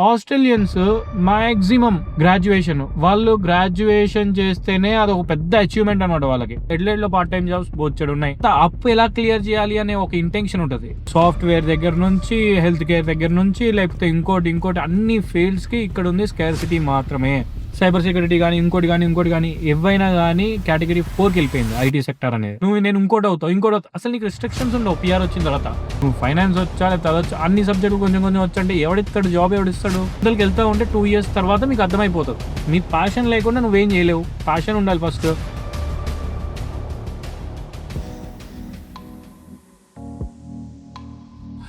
Australians maximum graduation, వాళ్ళు graduation చేస్తేనే అదొక పెద్ద అచీవ్మెంట్ అనమాట వాళ్ళకి. ఎడ్లైడ్లో పార్ట్ టైం జాబ్స్ బోచ్చాడు ఉన్నాయి. అప్పు ఎలా క్లియర్ చేయాలి అనే ఒక ఇంటెన్షన్ ఉంటుంది. సాఫ్ట్వేర్ దగ్గర నుంచి, హెల్త్ కేర్ దగ్గర నుంచి, లేకపోతే ఇంకోటి అన్ని ఫీల్డ్స్ కి ఇక్కడ ఉంది స్కేర్సిటీ మాత్రమే. సైబర్ సెక్యూరిటీ కానీ ఇంకోటి కానీ ఏవైనా కానీ కేటగిరీ 4కి వెళ్ళిపోయింది ఐటీ సెక్టర్ అనేది. నేను ఇంకోటి అవుతావు, అసలు నీకు రిస్ట్రిక్షన్స్ ఉండవు. పిఆర్ వచ్చిన తర్వాత నువ్వు ఫైనాన్స్ వచ్చా లేకపోతే అదొచ్చా, అన్ని సబ్జెక్టు కొంచెం వచ్చంటే ఎవడిస్తాడు జాబ్, ఎవడిస్తాడు? అందులోకి వెళ్తా ఉంటే 2 years తర్వాత మీకు అర్థమైపోతుంది. నీ ప్యాషన్ లేకుండా నువ్వేం చేయలేవు. ప్యాషన్ ఉండాలి ఫస్ట్.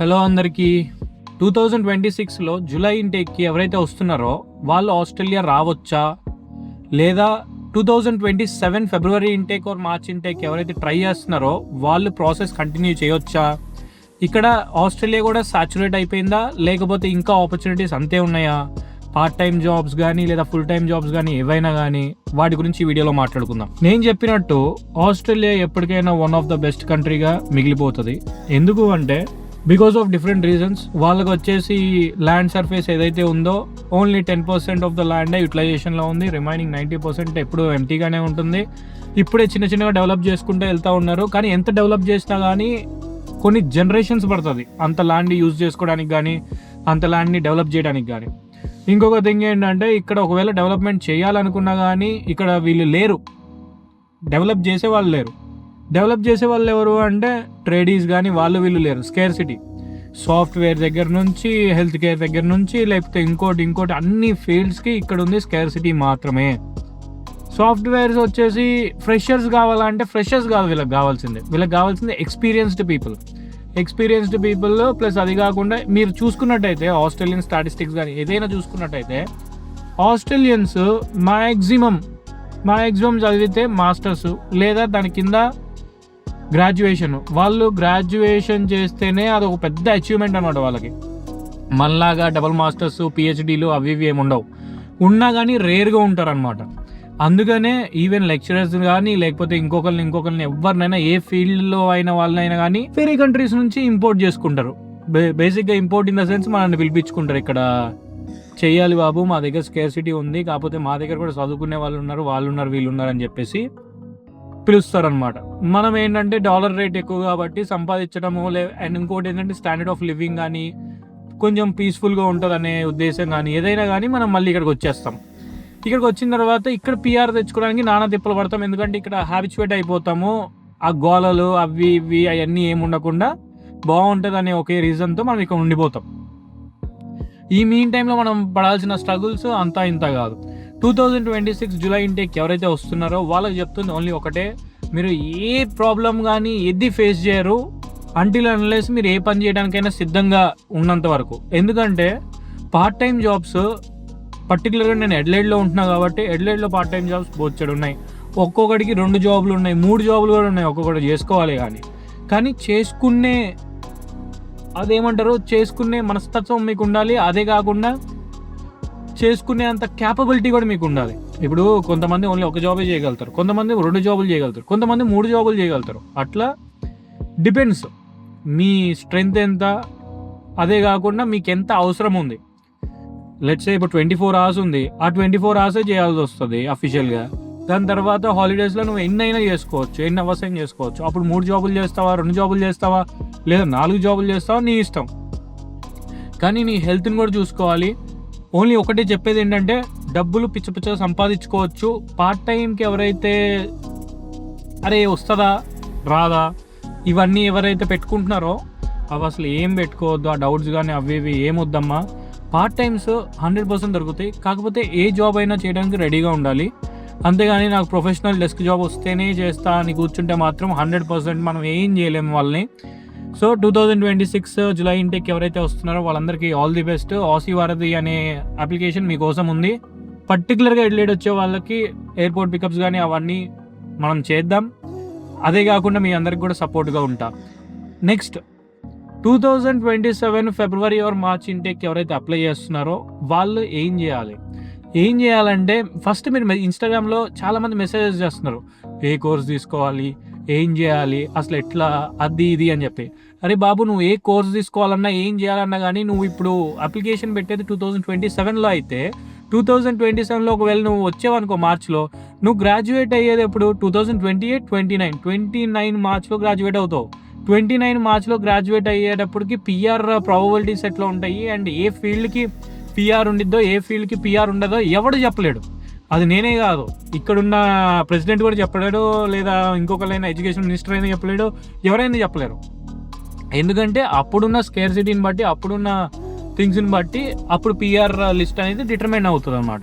హలో అందరికీ. 2026లో జూలై ఇంటేక్కి ఎవరైతే వస్తున్నారో వాళ్ళు ఆస్ట్రేలియా రావచ్చా, లేదా 2027 ఫిబ్రవరి ఇంటేక్ ఆర్ మార్చ్ ఇంటేక్ ఎవరైతే ట్రై చేస్తున్నారో వాళ్ళు ప్రాసెస్ కంటిన్యూ చేయొచ్చా, ఇక్కడ ఆస్ట్రేలియా కూడా సాచురేట్ అయిపోయిందా, లేకపోతే ఇంకా ఆపర్చునిటీస్ అంతే ఉన్నాయా, పార్ట్ టైం జాబ్స్ కానీ లేదా ఫుల్ టైం జాబ్స్ కానీ ఏవైనా కానీ, వాటి గురించి ఈ వీడియోలో మాట్లాడుకుందాం. నేను చెప్పినట్టు ఆస్ట్రేలియా ఎప్పటికైనా వన్ ఆఫ్ ద బెస్ట్ కంట్రీగా మిగిలిపోతుంది. ఎందుకు అంటే బికాస్ ఆఫ్ డిఫరెంట్ రీజన్స్. వాళ్ళకి వచ్చేసి ల్యాండ్ సర్ఫేస్ ఏదైతే ఉందో ఓన్లీ 10% ఆఫ్ ద ల్యాండే యూటిలైజేషన్లో ఉంది. రిమైనింగ్ 90% ఎప్పుడు ఎంటీగానే ఉంటుంది. ఇప్పుడే చిన్నగా డెవలప్ చేసుకుంటూ వెళ్తూ ఉన్నారు. కానీ ఎంత డెవలప్ చేసినా కానీ కొన్ని జనరేషన్స్ పడుతుంది అంత ల్యాండ్ యూజ్ చేసుకోవడానికి కానీ, అంత ల్యాండ్ని డెవలప్ చేయడానికి కానీ. ఇంకొక థింగ్ ఏంటంటే ఇక్కడ ఒకవేళ డెవలప్మెంట్ చేయాలనుకున్నా కానీ ఇక్కడ వీళ్ళు లేరు, డెవలప్ చేసే వాళ్ళు లేరు. డెవలప్ చేసే వాళ్ళు ఎవరు అంటే ట్రేడీస్ కానీ వీళ్ళు లేరు. స్కేర్సిటీ సాఫ్ట్వేర్ దగ్గర నుంచి, హెల్త్ కేర్ దగ్గర నుంచి, లేకపోతే ఇంకోటి అన్ని ఫీల్డ్స్కి ఇక్కడ ఉంది స్కేర్సిటీ మాత్రమే. సాఫ్ట్వేర్స్ వచ్చేసి ఫ్రెషర్స్ కావాలంటే ఫ్రెషర్స్ కాదు వీళ్ళకి కావాల్సింది ఎక్స్పీరియన్స్డ్ పీపుల్. ప్లస్ అది కాకుండా మీరు చూసుకున్నట్టయితే ఆస్ట్రేలియన్ స్టాటిస్టిక్స్ కానీ ఏదైనా చూసుకున్నట్టయితే ఆస్ట్రేలియన్స్ మ్యాక్సిమం చదివితే మాస్టర్స్ లేదా దాని కింద గ్రాడ్యుయేషన్, వాళ్ళు గ్రాడ్యుయేషన్ చేస్తేనే అదొక పెద్ద అచీవ్మెంట్ అనమాట వాళ్ళకి. మనలాగా డబుల్ మాస్టర్స్, పిహెచ్డీలు అవి ఏమి ఉండవు. ఉన్నా కానీ రేర్గా ఉంటారనమాట. అందుకనే ఈవెన్ లెక్చరర్స్ కానీ లేకపోతే ఇంకొకరిని ఎవరినైనా ఏ ఫీల్డ్లో అయిన వాళ్ళనైనా కానీ వేరే కంట్రీస్ నుంచి ఇంపోర్ట్ చేసుకుంటారు. బేసిక్గా ఇంపోర్ట్ ఇన్ ద సెన్స్ మనల్ని పిలిపించుకుంటారు. ఇక్కడ చెయ్యాలి బాబు, మా దగ్గర స్కేర్సిటీ ఉంది, కాకపోతే మా దగ్గర కూడా చదువుకునే వీళ్ళున్నారు అని చెప్పేసి పిలుస్తారనమాట. మనం ఏంటంటే డాలర్ రేట్ ఎక్కువ కాబట్టి సంపాదించడము, అండ్ ఇంకోటి ఏంటంటే స్టాండర్డ్ ఆఫ్ లివింగ్ కానీ కొంచెం పీస్ఫుల్గా ఉంటుంది అనే ఉద్దేశం కానీ ఏదైనా కానీ మనం మళ్ళీ ఇక్కడికి వచ్చేస్తాం. ఇక్కడికి వచ్చిన తర్వాత ఇక్కడ పిఆర్ తెచ్చుకోవడానికి నానా తిప్పలు పడతాం. ఎందుకంటే ఇక్కడ హ్యాబిచువేట్ అయిపోతాము. ఆ గోళలు అవి ఇవి అవన్నీ ఏమి ఉండకుండా బాగుంటుంది అనే ఒకే రీజన్తో మనం ఇక్కడ ఉండిపోతాం. ఈ మీన్ టైంలో మనం పడాల్సిన స్ట్రగుల్స్ అంతా ఇంత కాదు. 2026 జూలై ఇంటేక్ ఎవరైతే వస్తున్నారో వాళ్ళకి చెప్తుంది ఓన్లీ ఒకటే, మీరు ఏ ప్రాబ్లం కానీ ఏది ఫేస్ చేయరు అంటిల్ అన్లెస్ మీరు ఏ పని చేయడానికైనా సిద్ధంగా ఉన్నంత వరకు. ఎందుకంటే పార్ట్ టైం జాబ్స్ పర్టికులర్గా నేను ఎడ్లైడ్లో ఉంటున్నా కాబట్టి ఎడ్లైడ్లో పార్ట్ టైం జాబ్స్ బోచ్చాడు ఉన్నాయి. ఒక్కొక్కడికి 2 జాబులు ఉన్నాయి, 3 జాబులు కూడా ఉన్నాయి. ఒక్కొక్కటి చేసుకోవాలి కానీ చేసుకునే మనస్తత్వం మీకు ఉండాలి. అదే కాకుండా చేసుకునే అంత క్యాపబిలిటీ కూడా మీకు ఉండాలి. ఇప్పుడు కొంతమంది ఓన్లీ ఒక జాబే చేయగలుగుతారు, కొంతమంది 2 జాబులు చేయగలుగుతారు, కొంతమంది 3 జాబులు చేయగలుగుతారు. అట్లా డిపెండ్స్ మీ స్ట్రెంగ్త్ ఎంత, అదే కాకుండా మీకు ఎంత అవసరం ఉంది. లెట్స్ సే ఇప్పుడు 24 hours ఉంది, ఆ 24 hours చేయాల్సి వస్తుంది అఫీషియల్గా. దాని తర్వాత హాలిడేస్లో నువ్వు ఎన్నైనా చేసుకోవచ్చు, ఎన్ని అవర్స్ అయినా చేసుకోవచ్చు. అప్పుడు 3 జాబులు చేస్తావా, 2 జాబులు చేస్తావా, లేదా 4 జాబులు చేస్తావా, నీ ఇష్టం. కానీ నీ హెల్త్ని కూడా చూసుకోవాలి. ఓన్లీ ఒకటే చెప్పేది ఏంటంటే డబ్బులు పిచ్చగా సంపాదించుకోవచ్చు. పార్ట్ టైంకి ఎవరైతే వస్తుందా రాదా ఇవన్నీ ఎవరైతే పెట్టుకుంటున్నారో అవి అసలు ఏం పెట్టుకోవద్దు. ఆ డౌట్స్ కానీ అవి ఏమొద్దమ్మా. పార్ట్ టైమ్స్ 100% దొరుకుతాయి. కాకపోతే ఏ జాబ్ అయినా చేయడానికి రెడీగా ఉండాలి. అంతేగాని నాకు ప్రొఫెషనల్ డెస్క్ జాబ్ వస్తేనే చేస్తా అని కూర్చుంటే మాత్రం 100% మనం ఏం చేయలేము వాళ్ళని. సో 2026 జూలై ఇంటేక్ ఎవరైతే వస్తున్నారో వాళ్ళందరికీ ఆల్ ది బెస్ట్. ఆసీ వారధి అనే అప్లికేషన్ మీకోసం ఉంది. పర్టికులర్గా ఎడ్లైడ్ వచ్చే వాళ్ళకి ఎయిర్పోర్ట్ పికప్స్ కానీ అవన్నీ మనం చేద్దాం. అదే కాకుండా మీ అందరికి కూడా సపోర్ట్గా ఉంటా. Next 2027 February are March intake ఎవరైతే అప్లై చేస్తున్నారో వాళ్ళు ఏం చేయాలంటే ఫస్ట్ మీరు ఇన్స్టాగ్రామ్లో చాలామంది మెసేజెస్ చేస్తున్నారు, ఏ కోర్స్ తీసుకోవాలి, ఏం చేయాలి, అసలు ఎట్లా, అది ఇది అని చెప్పి. అరే బాబు, నువ్వు ఏ కోర్స్ తీసుకోవాలన్నా ఏం చేయాలన్నా కానీ నువ్వు ఇప్పుడు అప్లికేషన్ పెట్టేది 2027లో అయితే 2027లో ఒకవేళ నువ్వు వచ్చావనుకో మార్చ్లో, నువ్వు గ్రాడ్యుయేట్ అయ్యేది ఎప్పుడు 2028-29 మార్చ్లో గ్రాడ్యుయేట్ అవుతావు. 29 మార్చ్లో గ్రాడ్యుయేట్ అయ్యేటప్పటికి పిఆర్ ప్రాబబిలిటీస్ ఎట్లా ఉంటాయి అండ్ ఏ ఫీల్డ్కి పిఆర్ ఉండిద్దో ఏ ఫీల్డ్కి పిఆర్ ఉండదో ఎవడు చెప్పలేడు. అది నేనే కాదు, ఇక్కడున్న ప్రెసిడెంట్ కూడా చెప్పలేడు, లేదా ఇంకొకరైనా ఎడ్యుకేషన్ మినిస్టర్ అయినా చెప్పలేడు, ఎవరైనా చెప్పలేరు. ఎందుకంటే అప్పుడున్న స్కేర్సిటీని బట్టి, అప్పుడున్న థింగ్స్ని బట్టి అప్పుడు పిఆర్ లిస్ట్ అనేది డిటర్మైన్ అవుతుంది అనమాట.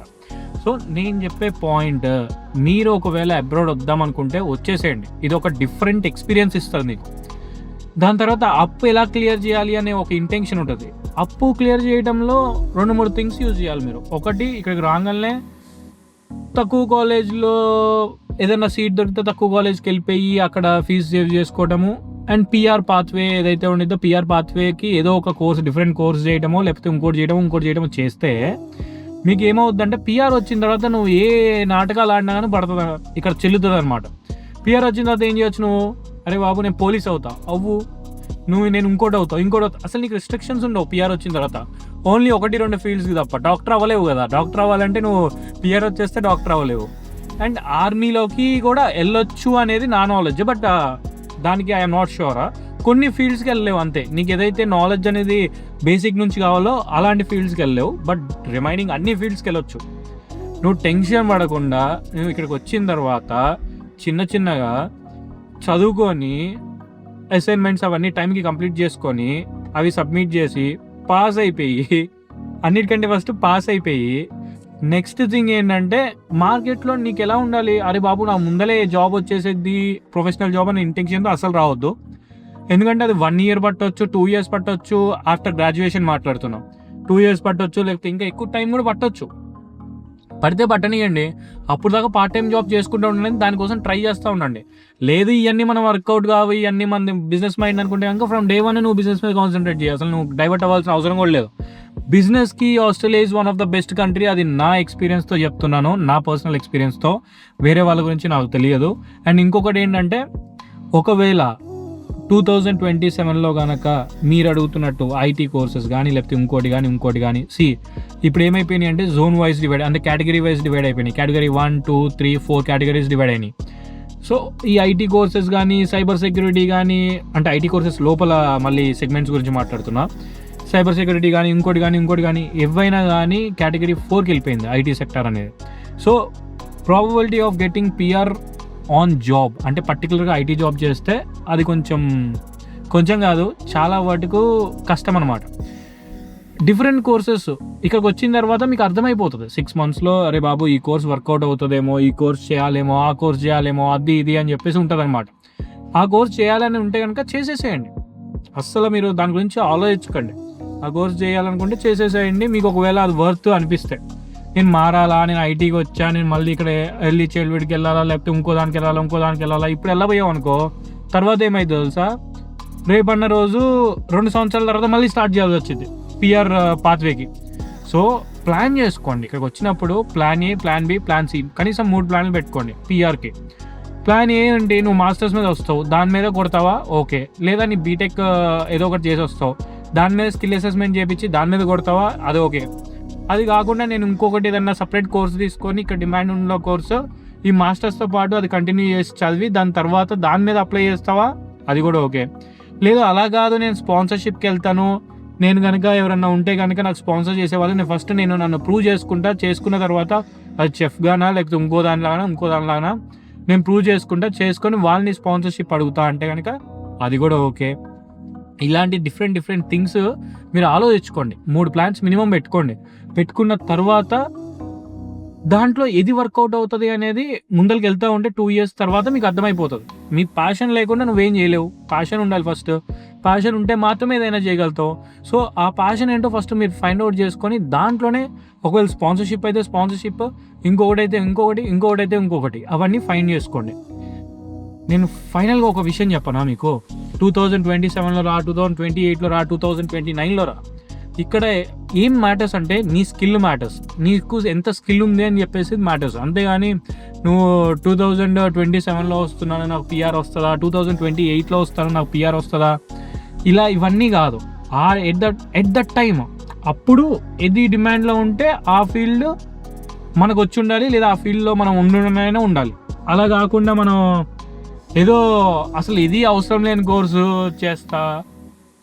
సో నేను చెప్పే పాయింట్, మీరు ఒకవేళ అబ్రాడ్ వద్దామనుకుంటే వచ్చేసేయండి. ఇది ఒక డిఫరెంట్ ఎక్స్పీరియన్స్ ఇస్తుంది మీకు. దాని తర్వాత అప్పు ఎలా క్లియర్ చేయాలి అనే ఒక ఇంటెన్షన్ ఉంటుంది. అప్పు క్లియర్ చేయడంలో 2-3 థింగ్స్ యూజ్ చేయాలి మీరు. ఒకటి, ఇక్కడికి రాగానే తక్కువ కాలేజ్లో ఏదైనా సీట్ దొరికితే తక్కువ కాలేజ్కి వెళ్ళిపోయి అక్కడ ఫీజు సేవ్ చేసుకోవడము. అండ్ పిఆర్ పాత్వే ఏదైతే ఉండిద్దో పిఆర్ పాత్వేకి ఏదో ఒక కోర్స్, డిఫరెంట్ కోర్స్ చేయడమో లేకపోతే ఇంకోటి చేయడమో చేస్తే మీకు ఏమవుద్దంటే పిఆర్ వచ్చిన తర్వాత నువ్వు ఏ నాటకాలు ఆడినా కానీ పడుతుంది, ఇక్కడ చెల్లుతుంది అనమాట. పిఆర్ వచ్చిన తర్వాత ఏం చేయొచ్చు నువ్వు? అరే బాబు, నేను పోలీస్ అవుతా, నేను ఇంకోటి అవుతావు. అసలు నీకు రిస్ట్రిక్షన్స్ ఉండవు పిఆర్ వచ్చిన తర్వాత. ఓన్లీ 1-2 ఫీల్డ్స్కి తప్ప. డాక్టర్ అవ్వలేవు కదా, డాక్టర్ అవ్వాలంటే నువ్వు పిఆర్ వచ్చేస్తే డాక్టర్ అవ్వలేవు. అండ్ ఆర్మీలోకి కూడా వెళ్ళొచ్చు అనేది నా నాలెడ్జ్, బట్ దానికి ఐఎమ్ నాట్ షూర్. కొన్ని ఫీల్డ్స్కి వెళ్ళలేవు అంతే. నీకు ఏదైతే నాలెడ్జ్ అనేది బేసిక్ నుంచి కావాలో అలాంటి ఫీల్డ్స్కి వెళ్ళలేవు, బట్ రిమైనింగ్ అన్ని ఫీల్డ్స్కి వెళ్ళొచ్చు. నువ్వు టెన్షన్ పడకుండా నువ్వు ఇక్కడికి వచ్చిన తర్వాత చిన్నగా చదువుకొని అసైన్మెంట్స్ అవన్నీ టైంకి కంప్లీట్ చేసుకొని అవి సబ్మిట్ చేసి పాస్ అయిపోయి, అన్నిటికంటే ఫస్ట్ పాస్ అయిపోయి, నెక్స్ట్ థింగ్ ఏంటంటే మార్కెట్లో నీకు ఎలా ఉండాలి? అరే బాబు, నా ముందలే జాబ్ వచ్చేసేది, ప్రొఫెషనల్ జాబ్ అనే ఇంటెన్షన్తో అసలు రావద్దు. ఎందుకంటే అది 1 year పట్టొచ్చు, 2 years పట్టొచ్చు. ఆఫ్టర్ గ్రాడ్యుయేషన్ మాట్లాడుతున్నాం, 2 years పట్టొచ్చు, లేకపోతే ఇంకా ఎక్కువ టైం కూడా పట్టొచ్చు. పడితే పట్టనియండి, అప్పుడు దాకా పార్ట్ టైం జాబ్ చేసుకుంటూ ఉండండి, దానికోసం ట్రై చేస్తూ ఉండండి. లేదు ఇవన్నీ మనం వర్కౌట్ కావు, ఇవన్నీ మన బిజినెస్ మైండ్ అనుకుంటే కనుక ఫ్రమ్ డే 1 నువ్వు బిజినెస్ మీద కాన్సన్ట్రేట్ చేయాలి. అసలు నువ్వు డైవర్ట్ అవ్వాల్సిన అవసరం కూడా లేదు. బిజినెస్కి Australia is one of the best country. అది నా ఎక్స్పీరియన్స్తో చెప్తున్నాను, నా పర్సనల్ ఎక్స్పీరియన్స్తో. వేరే వాళ్ళ గురించి నాకు తెలియదు. అండ్ ఇంకొకటి ఏంటంటే, ఒకవేళ 2027లో కనుక మీరు అడుగుతున్నట్టు ఐటీ కోర్సెస్ కానీ లేకపోతే ఇంకోటి కానీ ఇప్పుడు ఏమైపోయినాయి అంటే జోన్ వైజ్ డివైడ్, అంటే కేటగిరీ వైజ్ డివైడ్ అయిపోయినాయి. కేటగిరీ 1, 2, 3, 4 కేటగిరీస్ డివైడ్ అయినాయి. సో ఈ ఐటీ కోర్సెస్ కానీ, సైబర్ సెక్యూరిటీ కానీ, అంటే ఐటీ కోర్సెస్ లోపల మళ్ళీ సెగ్మెంట్స్ గురించి మాట్లాడుతున్నా, సైబర్ సెక్యూరిటీ కానీ ఇంకోటి కానీ ఏవైనా కానీ కేటగిరీ 4కి వెళ్ళిపోయింది ఐటీ సెక్టర్ అనేది. So probability of getting PR on job, అంటే పర్టికులర్గా ఐటీ జాబ్ చేస్తే అది కొంచెం కాదు, చాలా వాటికు కష్టం అనమాట. డిఫరెంట్ కోర్సెస్ ఇక్కడికి వచ్చిన తర్వాత మీకు అర్థమైపోతుంది 6 monthsలో. అరే బాబు, ఈ కోర్స్ వర్కౌట్ అవుతుందేమో, ఈ కోర్స్ చేయాలేమో, ఆ కోర్స్ చేయాలేమో, అది ఇది అని చెప్పేసి ఉంటుంది అనమాట. ఆ కోర్స్ చేయాలని ఉంటే కనుక చేసేసేయండి. అస్సలు మీరు దాని గురించి ఆలోచించకండి. ఆ కోర్స్ చేయాలనుకుంటే చేసేసేయండి. మీకు ఒకవేళ అది వర్త్ అనిపిస్తే, నేను మారాలా, నేను ఐటీకి వచ్చా, నేను మళ్ళీ ఇక్కడ ఎర్లీ చైల్డ్హుడ్కి వెళ్ళాలా, లేకపోతే ఇంకో దానికి వెళ్ళాలా, ఇప్పుడు వెళ్ళబోయాం అనుకో, తర్వాత ఏమైంది తెలుసా? రేపన్న రోజు 2 సంవత్సరాల తర్వాత మళ్ళీ స్టార్ట్ చేయాల్సి వచ్చింది పిఆర్ పాత్వేకి. సో ప్లాన్ చేసుకోండి. ఇక్కడికి వచ్చినప్పుడు plan A, plan B, plan C, కనీసం 3 ప్లాన్లు పెట్టుకోండి పిఆర్కి. ప్లాన్ ఏ అంటే నువ్వు మాస్టర్స్ మీద వస్తావు, దాని మీద కొడతావా, ఓకే. లేదా నీ బీటెక్ ఏదో ఒకటి చేసి వస్తావు, దాని మీద స్కిల్ అసెస్మెంట్ చేయించి దాని మీద కొడతావా, అది ఓకే. అది కాకుండా నేను ఇంకొకటి ఏదన్నా సపరేట్ కోర్స్ తీసుకొని ఇక్కడ డిమాండ్ ఉన్న కోర్సు ఈ మాస్టర్స్తో పాటు అది కంటిన్యూ చేసి చదివి దాని తర్వాత దాని మీద అప్లై చేస్తావా, అది కూడా ఓకే. లేదు అలా కాదు, నేను స్పాన్సర్షిప్కి వెళ్తాను, నేను కనుక ఎవరన్నా ఉంటే కనుక నాకు స్పాన్సర్ చేసేవాళ్ళు, నేను ఫస్ట్ నన్ను ప్రూవ్ చేసుకున్న తర్వాత అది చెఫ్గానా లేకపోతే ఇంకో దానిలాగా నేను ప్రూవ్ చేసుకొని వాళ్ళని స్పాన్సర్షిప్ అడుగుతా అంటే కనుక అది కూడా ఓకే. ఇలాంటి డిఫరెంట్ థింగ్స్ మీరు ఆలోచించుకోండి. 3 ప్లాన్స్ మినిమం పెట్టుకున్న తర్వాత దాంట్లో ఏది వర్కౌట్ అవుతుంది అనేది ముందరికి వెళ్తూ ఉంటే 2 years తర్వాత మీకు అర్థమైపోతుంది. మీ ప్యాషన్ లేకుండా నువ్వేం చేయలేవు. ప్యాషన్ ఉండాలి ఫస్ట్. ప్యాషన్ ఉంటే మాత్రమే ఏదైనా చేయగలుగుతావు. సో ఆ ప్యాషన్ ఏంటో ఫస్ట్ మీరు ఫైండ్ అవుట్ చేసుకొని దాంట్లోనే ఒకవేళ స్పాన్సర్షిప్ అయితే స్పాన్సర్షిప్, ఇంకొకటి అవన్నీ ఫైండ్ చేసుకోండి. నేను ఫైనల్గా ఒక విషయం చెప్పనా మీకు, 2027లో రా, 2028లో రా, 2029లో రా, ఇక్కడ ఏం మ్యాటర్స్ అంటే నీ స్కిల్ మ్యాటర్స్. నీకు ఎంత స్కిల్ ఉంది అని చెప్పేసి మ్యాటర్స్. అంతేగాని నువ్వు 2027లో వస్తున్నాను నాకు పిఆర్ వస్తుందా, 2028లో వస్తాను నాకు పిఆర్ వస్తుందా, ఇవన్నీ కాదు. ఎట్ దట్ టైమ్ అప్పుడు ఏది డిమాండ్లో ఉంటే ఆ ఫీల్డ్ మనకు వచ్చి ఉండాలి, లేదా ఆ ఫీల్డ్లో మనం ఉండడమైనా ఉండాలి. అలా కాకుండా మనం ఏదో అసలు ఇది అవసరం లేని కోర్సు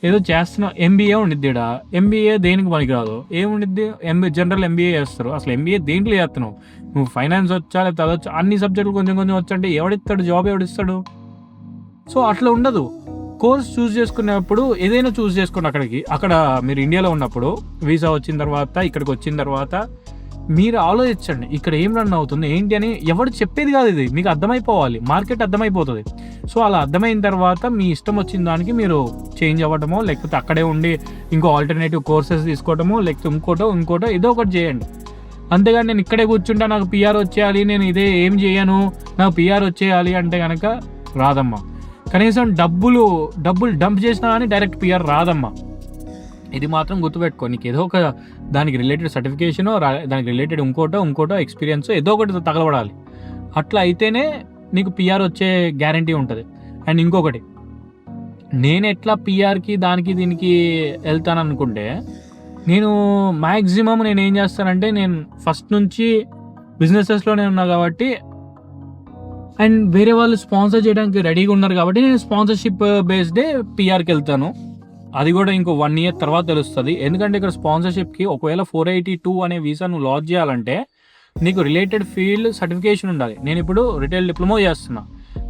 ఏదో చేస్తున్నాం. ఎంబీఏ ఉండిద్ది ఇక్కడ. ఎంబీఏ దేనికి పనికిరాదు. ఏముండిద్ది? జనరల్ ఎంబీఏ చేస్తారు. అసలు ఎంబీఏ దేంట్లో చేస్తున్నావు? నువ్వు ఫైనాన్స్ వచ్చా, లేకపోతే అది వచ్చా, అన్ని సబ్జెక్టులు కొంచెం కొంచెం వచ్చంటే ఎవడిస్తాడు జాబ్? ఎవడిస్తాడు? సో అట్లా ఉండదు. కోర్స్ చూస్ చేసుకునేప్పుడు ఏదైనా చూస్ చేసుకోండి. అక్కడ మీరు ఇండియాలో ఉన్నప్పుడు వీసా వచ్చిన తర్వాత, ఇక్కడికి వచ్చిన తర్వాత మీరు ఆలోచించండి, ఇక్కడ ఏం రన్ అవుతుంది ఏంటి అని. ఎవరు చెప్పేది కాదు, ఇది మీకు అర్థమైపోవాలి, మార్కెట్ అర్థమైపోతుంది. సో అలా అర్థమైన తర్వాత మీ ఇష్టం వచ్చిన దానికి మీరు చేంజ్ అవ్వడమో, లేకపోతే అక్కడే ఉండి ఇంకో ఆల్టర్నేటివ్ కోర్సెస్ తీసుకోవడమో, లేకపోతే ఇంకోటో ఏదో ఒకటి చేయండి. అంతేగాని నేను ఇక్కడే కూర్చుంటా, నాకు పిఆర్ వచ్చేయాలి, నేను ఇదే ఏం చేయను, నాకు పిఆర్ వచ్చేయాలి అంటే కనుక రాదమ్మా. కనీసం డబ్బులు డంప్ చేసినా కానీ డైరెక్ట్ పిఆర్ రాదమ్మా. ఇది మాత్రం గుర్తుపెట్టుకో. నీకు ఏదో ఒక దానికి రిలేటెడ్ సర్టిఫికేషనో, దానికి రిలేటెడ్ ఇంకోటో ఎక్స్పీరియన్స్ ఏదో ఒకటి తగలబడాలి. అట్లా అయితేనే నీకు పిఆర్ వచ్చే గ్యారంటీ ఉంటుంది. అండ్ ఇంకొకటి, నేను ఎట్లా పిఆర్కి దీనికి వెళ్తాను అనుకుంటే, నేను మ్యాక్సిమం నేను ఏం చేస్తానంటే, నేను ఫస్ట్ నుంచి బిజినెసెస్లోనే ఉన్నా కాబట్టి, అండ్ వేరే వాళ్ళు స్పాన్సర్ చేయడానికి రెడీగా ఉన్నారు కాబట్టి నేను స్పాన్సర్షిప్ బేస్డే పిఆర్కి వెళ్తాను. అది కూడా ఇంకో 1 year తర్వాత తెలుస్తుంది. ఎందుకంటే ఇక్కడ స్పాన్సర్షిప్కి ఒకవేళ 482 అనే వీసా నువ్వు లాంచ్ చేయాలంటే నీకు రిలేటెడ్ ఫీల్డ్ సర్టిఫికేషన్ ఉండాలి. నేను ఇప్పుడు రిటైల్ డిప్లొమా చేస్తున్నా.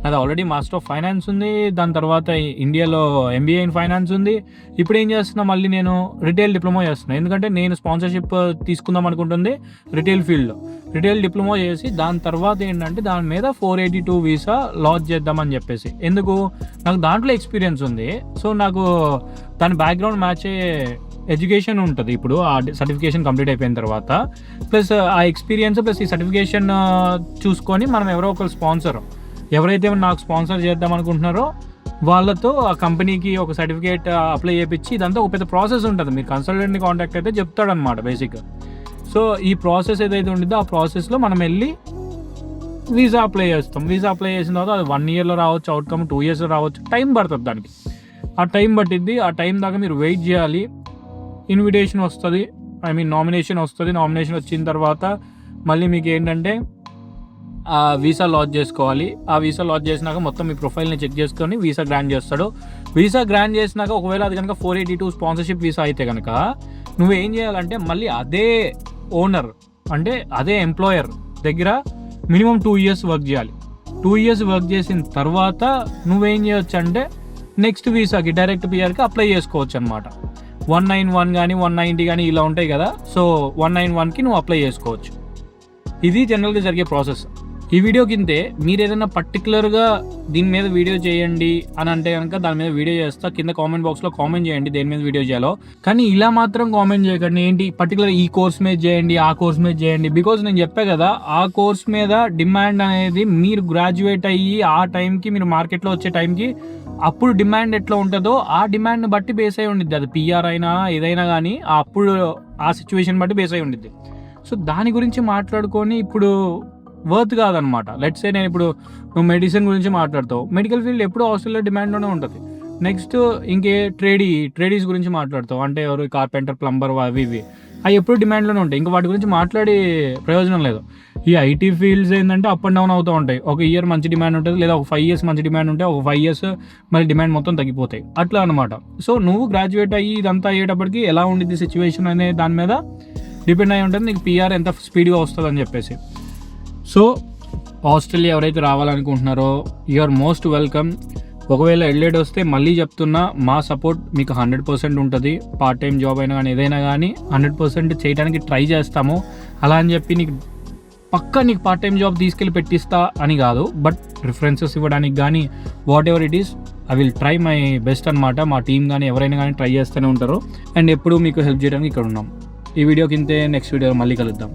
నాది ఆల్రెడీ మాస్టర్ ఆఫ్ ఫైనాన్స్ ఉంది, దాని తర్వాత ఇండియాలో ఎంబీఏ ఇన్ ఫైనాన్స్ ఉంది. ఇప్పుడు ఏం చేస్తున్నా, మళ్ళీ నేను రిటైల్ డిప్లొమా చేస్తున్నా. ఎందుకంటే నేను స్పాన్సర్షిప్ తీసుకుందాం అనుకుంటుంది రిటైల్ ఫీల్డ్లో. రిటైల్ డిప్లొమా చేసి దాని తర్వాత ఏంటంటే దాని మీద 482 వీసా లాంచ్ చేద్దామని చెప్పేసి. ఎందుకు? నాకు దాంట్లో ఎక్స్పీరియన్స్ ఉంది. సో నాకు దాని బ్యాక్గ్రౌండ్ మ్యాచ్ అయ్యే ఎడ్యుకేషన్ ఉంటుంది. ఇప్పుడు ఆ సర్టిఫికేషన్ కంప్లీట్ అయిపోయిన తర్వాత ప్లస్ ఆ ఎక్స్పీరియన్స్ ప్లస్ ఈ సర్టిఫికేషన్ చూసుకొని మనం ఎవరో ఒకరు స్పాన్సర్, ఎవరైతే నాకు స్పాన్సర్ చేద్దాం అనుకుంటున్నారో వాళ్ళతో ఆ కంపెనీకి ఒక సర్టిఫికేట్ అప్లై చేయించి ఇదంతా ఒక పెద్ద ప్రాసెస్ ఉంటుంది. మీరు కన్సల్టెంట్ని కాంటాక్ట్ అయితే చెప్తాడనమాట బేసిక్గా. సో ఈ ప్రాసెస్ ఏదైతే ఉంటుందో ఆ ప్రాసెస్లో మనం వెళ్ళి వీసా అప్లై చేస్తాం. వీసా అప్లై చేసిన తర్వాత అది 1 yearలో రావచ్చు, అవుట్కమ్ 2 yearsలో రావచ్చు, టైం పడుతుంది దానికి. ఆ టైం పట్టిద్ది. ఆ టైం దాకా మీరు వెయిట్ చేయాలి. ఇన్విటేషన్ వస్తుంది, నామినేషన్ వస్తుంది. నామినేషన్ వచ్చిన తర్వాత మళ్ళీ మీకు ఏంటంటే ఆ వీసా లాంచ్ చేసుకోవాలి. ఆ వీసా లాంచ్ చేసినాక మొత్తం మీ ప్రొఫైల్ని చెక్ చేసుకొని వీసా గ్రాంట్ చేస్తాడు. వీసా గ్రాంట్ చేసినాక ఒకవేళ అది కనుక 482 స్పాన్సర్షిప్ వీసా అయితే కనుక నువ్వేం చేయాలంటే మళ్ళీ అదే ఓనర్ అంటే అదే ఎంప్లాయర్ దగ్గర మినిమం 2 years వర్క్ చేయాలి. 2 years వర్క్ చేసిన తర్వాత నువ్వేం చేయొచ్చు అంటే నెక్స్ట్ వీసాకి డైరెక్ట్ పిఆర్కి అప్లై చేసుకోవచ్చు అనమాట. 191 కానీ 190 కానీ ఇలా ఉంటాయి కదా. సో 191కి నువ్వు అప్లై చేసుకోవచ్చు. ఇది జనరల్గా జరిగే ప్రాసెస్. ఈ వీడియో కిందే మీరు ఏదైనా పర్టికులర్గా దీని మీద వీడియో చేయండి అని అంటే కనుక దాని మీద వీడియో చేస్తా. కింద కామెంట్ బాక్స్లో కామెంట్ చేయండి దేని మీద వీడియో చేయాలో. కానీ ఇలా మాత్రం కామెంట్ చేయకండి, ఏంటి పర్టికులర్ ఈ కోర్స్ మీద చేయండి, ఆ కోర్స్ మీద చేయండి. బికాజ్ నేను చెప్పా కదా, ఆ కోర్స్ మీద డిమాండ్ అనేది మీరు గ్రాడ్యుయేట్ అయ్యి ఆ టైంకి మీరు మార్కెట్లో వచ్చే టైంకి అప్పుడు డిమాండ్ ఎట్లా ఉంటుందో ఆ డిమాండ్ని బట్టి బేస్ అయి ఉండిద్ది. అది పిఆర్ అయినా ఏదైనా కానీ అప్పుడు ఆ సిచ్యువేషన్ బట్టి బేస్ అయి ఉండిద్ది. సో దాని గురించి మాట్లాడుకొని ఇప్పుడు వర్త్ కాదనమాట. లెట్స్ సే నేను ఇప్పుడు నువ్వు మెడిసిన్ గురించి మాట్లాడతావు, మెడికల్ ఫీల్డ్ ఎప్పుడు ఆస్ట్రేలియా డిమాండ్లోనే ఉంటుంది. నెక్స్ట్ ఇంకే ట్రేడీస్ గురించి మాట్లాడతావు, అంటే ఎవరు కార్పెంటర్, ప్లంబర్, అవి అవి ఎప్పుడు డిమాండ్లోనే ఉంటాయి. ఇంకా వాటి గురించి మాట్లాడి ప్రయోజనం లేదు. ఈ ఐటీ ఫీల్డ్స్ ఏంటంటే అప్ అండ్ డౌన్ అవుతూ ఉంటాయి. ఒక ఇయర్ మంచి డిమాండ్ ఉంటుంది, లేదా ఒక 5 years మంచి డిమాండ్ ఉంటే ఒక 5 years మళ్ళీ డిమాండ్ మొత్తం తగ్గిపోతాయి, అట్లా అనమాట. సో నువ్వు గ్రాడ్యుయేట్ అయ్యి ఇదంతా అయ్యేటప్పటికి ఎలా ఉండిద్ది సిచ్యువేషన్ అనే దాని మీద డిపెండ్ అయి ఉంటుంది నీకు పిఆర్ ఎంత స్పీడ్గా వస్తుంది అని చెప్పేసి. సో ఆస్ట్రేలియా ఎవరైతే రావాలనుకుంటున్నారో యు ఆర్ మోస్ట్ వెల్కమ్. ఒకవేళ ఎడ్లైడ్ వస్తే మళ్ళీ చెప్తున్నా, మా సపోర్ట్ మీకు 100% ఉంటుంది. పార్ట్ టైం జాబ్ అయినా కానీ ఏదైనా కానీ 100% చేయడానికి ట్రై చేస్తాము. అలా అని చెప్పి నీకు పార్ట్ టైం జాబ్ తీసుకెళ్ళి పెట్టిస్తా అని కాదు, బట్ రిఫరెన్సెస్ ఇవ్వడానికి కానీ what ever it is I will try my best అనమాట. మా టీం కానీ ఎవరైనా కానీ ట్రై చేస్తూనే ఉంటారు. అండ్ ఎప్పుడు మీకు హెల్ప్ చేయడానికి ఇక్కడ ఉన్నాం. ఈ వీడియో కింద నెక్స్ట్ వీడియో మళ్ళీ కలుద్దాం.